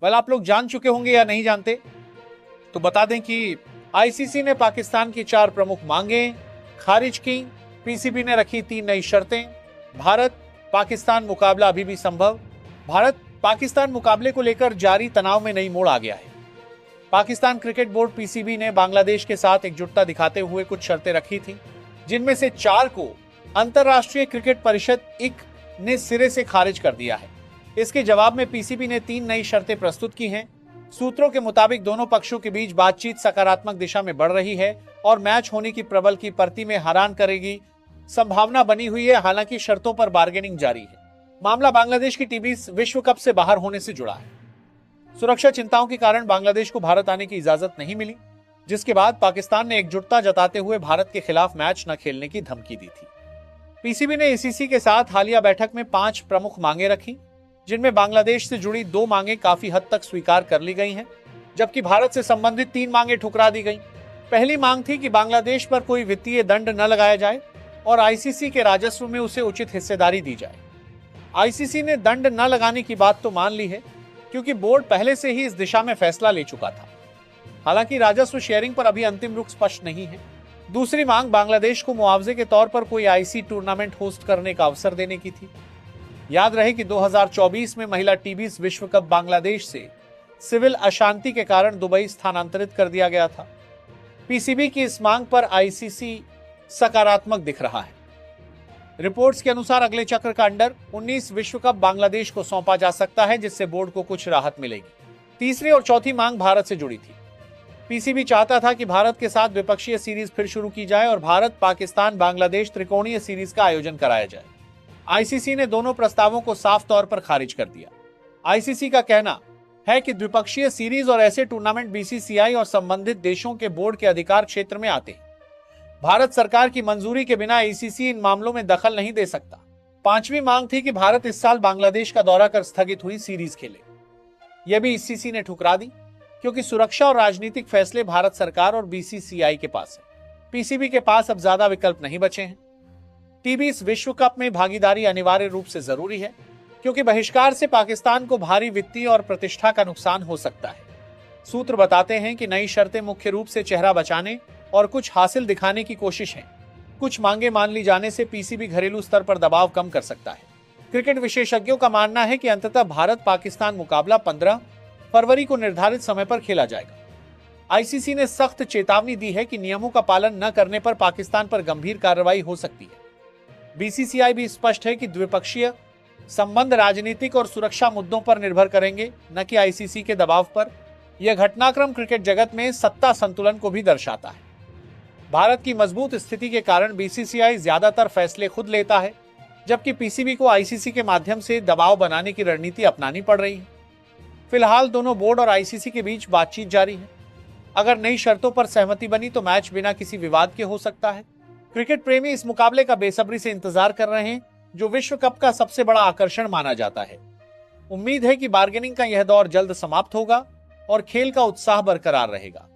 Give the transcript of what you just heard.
आप लोग जान चुके होंगे या नहीं जानते, तो बता दें कि आईसीसी ने पाकिस्तान की 4 प्रमुख मांगें खारिज की। पीसीबी ने रखी 3 नई शर्तें। भारत पाकिस्तान मुकाबला अभी भी संभव। भारत पाकिस्तान मुकाबले को लेकर जारी तनाव में नई मोड़ आ गया है। पाकिस्तान क्रिकेट बोर्ड पीसीबी ने बांग्लादेश के साथ एकजुटता दिखाते हुए कुछ शर्तें रखी थी, जिनमें से 4 को अंतर्राष्ट्रीय क्रिकेट परिषद इक ने सिरे से खारिज कर दिया है। इसके जवाब में पीसीबी ने 3 नई शर्तें प्रस्तुत की हैं। सूत्रों के मुताबिक दोनों पक्षों के बीच बातचीत सकारात्मक दिशा में बढ़ रही है और मैच होने की प्रबल की प्रति में हैरान करेगी संभावना बनी हुई है। हालांकि शर्तों पर बार्गेनिंग जारी है। मामला बांग्लादेश की टीबी विश्व कप से बाहर होने से जुड़ा है। सुरक्षा चिंताओं के कारण बांग्लादेश को भारत आने की इजाजत नहीं मिली, जिसके बाद पाकिस्तान ने एकजुटता जताते हुए भारत के खिलाफ मैच न खेलने की धमकी दी थी। पीसीबी ने आईसीसी के साथ हालिया बैठक में 5 प्रमुख मांगे रखी, जिनमें बांग्लादेश से जुड़ी 2 मांगे काफी हद तक स्वीकार कर ली गई हैं, जबकि भारत से संबंधित 3 मांगे ठुकरा दी गई। पहली मांग थी कि बांग्लादेश पर कोई वित्तीय दंड न लगाया जाए और आईसीसी के राजस्व में उसे उचित हिस्सेदारी दी जाए। आईसीसी ने दंड न लगाने की बात तो मान ली है, क्योंकि बोर्ड पहले से ही इस दिशा में फैसला ले चुका था। हालांकि राजस्व शेयरिंग पर अभी अंतिम रुख स्पष्ट नहीं है। दूसरी मांग बांग्लादेश को मुआवजे के तौर पर कोई आईसी टूर्नामेंट होस्ट करने का अवसर देने की थी। याद रहे कि 2024 में महिला टीबी विश्व कप बांग्लादेश से सिविल अशांति के कारण दुबई स्थानांतरित कर दिया गया था। पीसीबी की इस मांग पर आईसीसी सकारात्मक दिख रहा है। रिपोर्ट्स के अनुसार अगले चक्र का अंडर 19 विश्व कप बांग्लादेश को सौंपा जा सकता है, जिससे बोर्ड को कुछ राहत मिलेगी। तीसरी और चौथी मांग भारत से जुड़ी थी। पीसीबी चाहता था कि भारत के साथ द्विपक्षीय सीरीज फिर शुरू की जाए और भारत पाकिस्तान बांग्लादेश त्रिकोणीय सीरीज का आयोजन कराया जाए। आईसीसी ने दोनों प्रस्तावों को साफ तौर पर खारिज कर दिया। आईसीसी का कहना है कि द्विपक्षीय सीरीज और ऐसे टूर्नामेंट बीसीसीआई और संबंधित देशों के बोर्ड के अधिकार क्षेत्र में आते हैं। भारत सरकार की मंजूरी के बिना आईसीसी इन मामलों में दखल नहीं दे सकता। 5वीं मांग थी कि भारत इस साल बांग्लादेश का दौरा कर स्थगित हुई सीरीज खेले। यह भी आईसीसी ने ठुकरा दी, क्योंकि सुरक्षा और राजनीतिक फैसले भारत सरकार और बीसीसीआई के पास है। पीसीबी के पास अब ज्यादा विकल्प नहीं बचे हैं। टीबी विश्व कप में भागीदारी अनिवार्य रूप से जरूरी है, क्योंकि बहिष्कार से पाकिस्तान को भारी वित्तीय और प्रतिष्ठा का नुकसान हो सकता है। सूत्र बताते हैं कि नई शर्तें मुख्य रूप से चेहरा बचाने और कुछ हासिल दिखाने की कोशिश है। कुछ मांगे मान ली जाने से पीसीबी घरेलू स्तर पर दबाव कम कर सकता है। क्रिकेट विशेषज्ञों का मानना है कि अंततः भारत पाकिस्तान मुकाबला 15 फरवरी को निर्धारित समय पर खेला जाएगा। आईसीसी ने सख्त चेतावनी दी है कि नियमों का पालन न करने पर पाकिस्तान पर गंभीर कार्रवाई हो सकती है। बीसीसीआई भी स्पष्ट है कि द्विपक्षीय संबंध राजनीतिक और सुरक्षा मुद्दों पर निर्भर करेंगे, न कि आईसीसी के दबाव पर। यह घटनाक्रम क्रिकेट जगत में सत्ता संतुलन को भी दर्शाता है। भारत की मजबूत स्थिति के कारण बीसीसीआई ज्यादातर फैसले खुद लेता है, जबकि पीसीबी को आईसीसी के माध्यम से दबाव बनाने की रणनीति अपनानी पड़ रही है। फिलहाल दोनों बोर्ड और आईसीसी के बीच बातचीत जारी है। अगर नई शर्तों पर सहमति बनी तो मैच बिना किसी विवाद के हो सकता है। क्रिकेट प्रेमी इस मुकाबले का बेसब्री से इंतजार कर रहे हैं, जो विश्व कप का सबसे बड़ा आकर्षण माना जाता है। उम्मीद है कि बार्गेनिंग का यह दौर जल्द समाप्त होगा और खेल का उत्साह बरकरार रहेगा।